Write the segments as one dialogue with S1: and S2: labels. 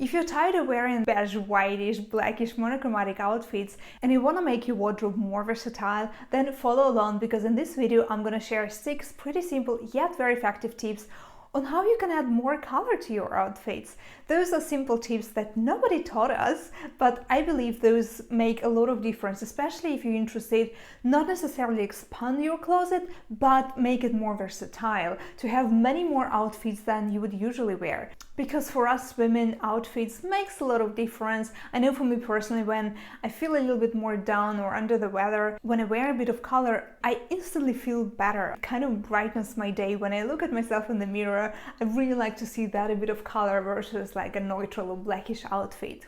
S1: If you're tired of wearing beige, whitish, blackish, monochromatic outfits and you want to make your wardrobe more versatile, then follow along, because in this video I'm going to share 6 pretty simple yet very effective tips on how you can add more color to your outfits. Those are simple tips that nobody taught us, but I believe those make a lot of difference, especially if you're interested not necessarily expand your closet, but make it more versatile, to have many more outfits than you would usually wear. Because for us women, outfits makes a lot of difference. I know for me personally, when I feel a little bit more down or under the weather, when I wear a bit of color, I instantly feel better. It kind of brightens my day. When I look at myself in the mirror, I really like to see that a bit of color versus like a neutral or blackish outfit.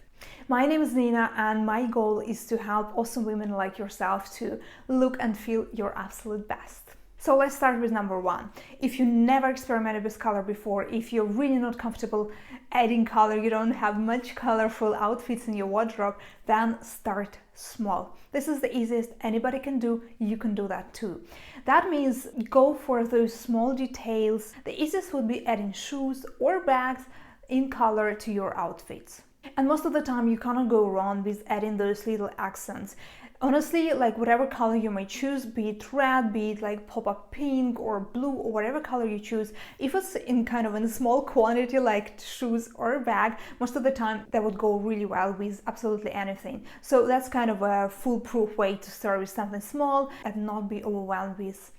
S1: My name is Nina, and my goal is to help awesome women like yourself to look and feel your absolute best. So let's start with number 1. If you never experimented with color before, if you're really not comfortable adding color, you don't have much colorful outfits in your wardrobe, then start small. This is the easiest anybody can do. You can do that too. That means go for those small details. The easiest would be adding shoes or bags in color to your outfits. And most of the time you cannot go wrong with adding those little accents. Honestly, like whatever color you may choose, be it red, be it like pop-up pink or blue or whatever color you choose, if it's in a small quantity like shoes or bag, most of the time that would go really well with absolutely anything. So that's kind of a foolproof way to start with something small and not be overwhelmed with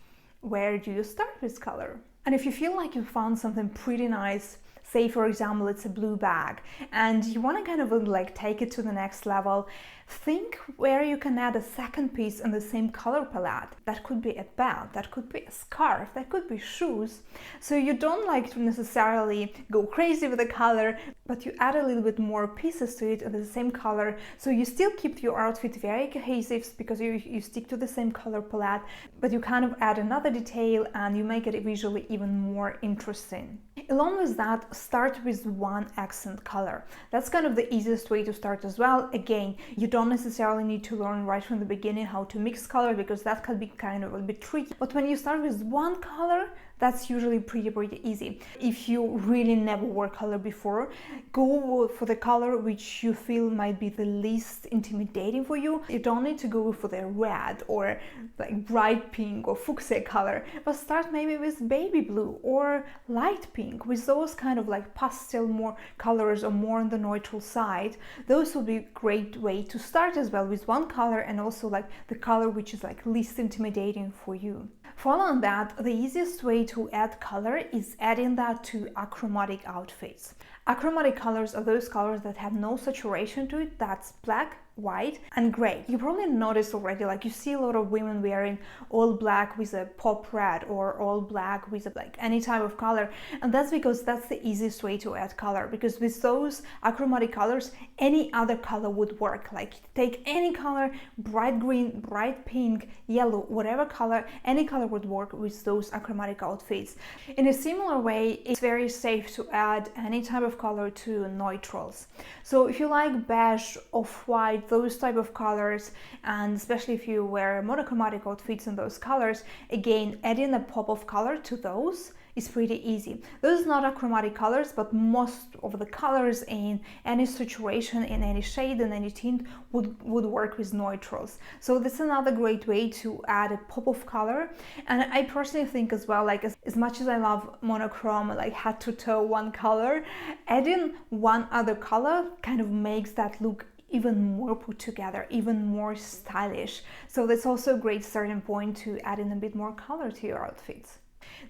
S1: where do you start with color. And if you feel like you found something pretty nice, say for example it's a blue bag, and you want to take it to the next level, think where you can add a second piece in the same color palette. That could be a belt, that could be a scarf, that could be shoes. So you don't like to necessarily go crazy with the color, but you add a little bit more pieces to it in the same color, so you still keep your outfit very cohesive because you stick to the same color palette, but you kind of add another detail and you make it visually even more interesting. Along with that, start with one accent color. That's kind of the easiest way to start as well. Again, you don't necessarily need to learn right from the beginning how to mix color, because that can be kind of a bit tricky. But when you start with one color, that's usually pretty easy. If you really never wore color before, go for the color which you feel might be the least intimidating for you. You don't need to go for the red or like bright pink or fuchsia color, but start maybe with baby blue or light pink, with those kind of like pastel more colors or more on the neutral side. Those would be a great way to start as well, with one color, and also like the color which is like least intimidating for you. Following that, the easiest way to add color is adding that to achromatic outfits. Achromatic colors are those colors that have no saturation to it. That's black, white and gray. You probably noticed already, like you see a lot of women wearing all black with a pop red or all black with like any type of color, and that's because that's the easiest way to add color, because with those achromatic colors any other color would work. Like take any color, bright green, bright pink, yellow, whatever color, any color would work with those achromatic outfits. In a similar way, it's very safe to add any type of color to neutrals. So if you like beige, off-white, those type of colors, and especially if you wear monochromatic outfits in those colors, again, adding a pop of color to those is pretty easy. Those are not achromatic colors, but most of the colors in any situation, in any shade, in any tint would work with neutrals. So that's another great way to add a pop of color. And I personally think as well, like as much as I love monochrome, like head to toe one color, adding one other color kind of makes that look even more put together, even more stylish. So that's also a great starting point to add in a bit more color to your outfits.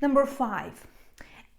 S1: Number 5.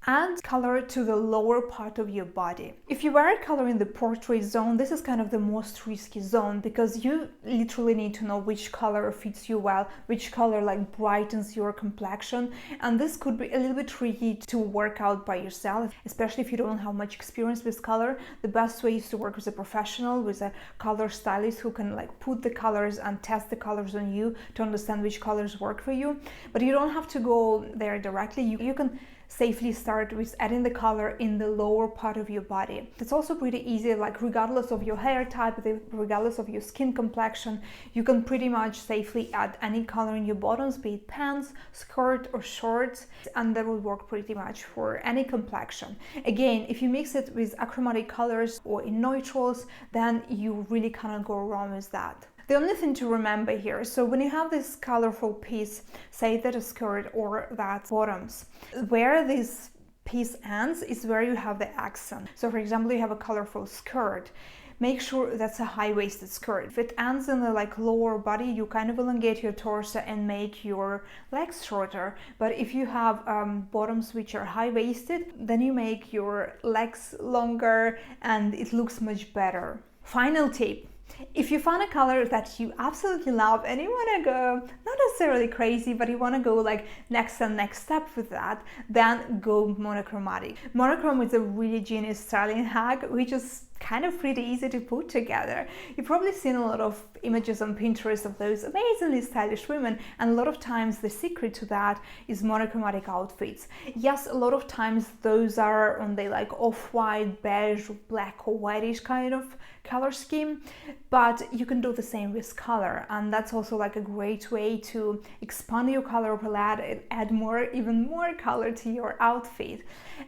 S1: Add color to the lower part of your body. If you wear color in the portrait zone, this is kind of the most risky zone, because you literally need to know which color fits you well, which color like brightens your complexion, and this could be a little bit tricky to work out by yourself, especially if you don't have much experience with color. The best way is to work with a professional, with a color stylist who can like put the colors and test the colors on you to understand which colors work for you. But you don't have to go there directly. You can safely start with adding the color in the lower part of your body. It's also pretty easy, like regardless of your hair type, regardless of your skin complexion, you can pretty much safely add any color in your bottoms, be it pants, skirt or shorts, and that will work pretty much for any complexion. Again, if you mix it with achromatic colors or in neutrals, then you really cannot go wrong with that. The only thing to remember here, so when you have this colorful piece, say that a skirt or that bottoms, where this piece ends is where you have the accent. So for example, you have a colorful skirt, make sure that's a high-waisted skirt. If it ends in the lower body, you kind of elongate your torso and make your legs shorter. But if you have bottoms which are high-waisted, then you make your legs longer and it looks much better. Final tip. If you find a color that you absolutely love and you want to go, not necessarily crazy, but you want to go next step with that, then go monochromatic. Monochrome is a really genius styling hack, which is kind of pretty easy to put together. You've probably seen a lot of images on Pinterest of those amazingly stylish women, and a lot of times the secret to that is monochromatic outfits. Yes, a lot of times those are on the off-white, beige, black or whitish kind of color scheme, but you can do the same with color, and that's also a great way to expand your color palette and add even more color to your outfit.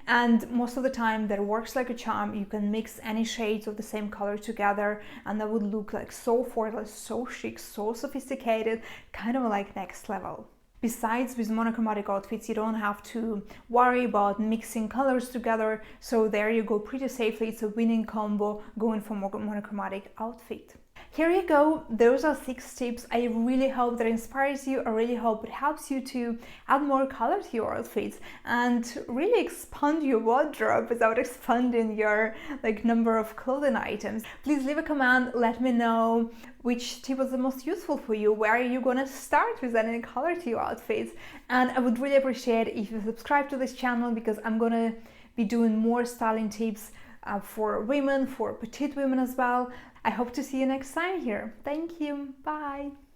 S1: And most of the time that works like a charm. You can mix any shades of the same color together and that would look so effortless, so chic, so sophisticated, kind of next level. Besides, with monochromatic outfits, you don't have to worry about mixing colors together, so there you go pretty safely. It's a winning combo going for monochromatic outfit. Here you go, those are 6 tips. I really hope that inspires you. I really hope it helps you to add more color to your outfits and really expand your wardrobe without expanding your number of clothing items. Please leave a comment, let me know which tip was the most useful for you. Where are you gonna start with adding color to your outfits? And I would really appreciate if you subscribe to this channel, because I'm gonna be doing more styling tips for women, for petite women as well. I hope to see you next time here. Thank you. Bye.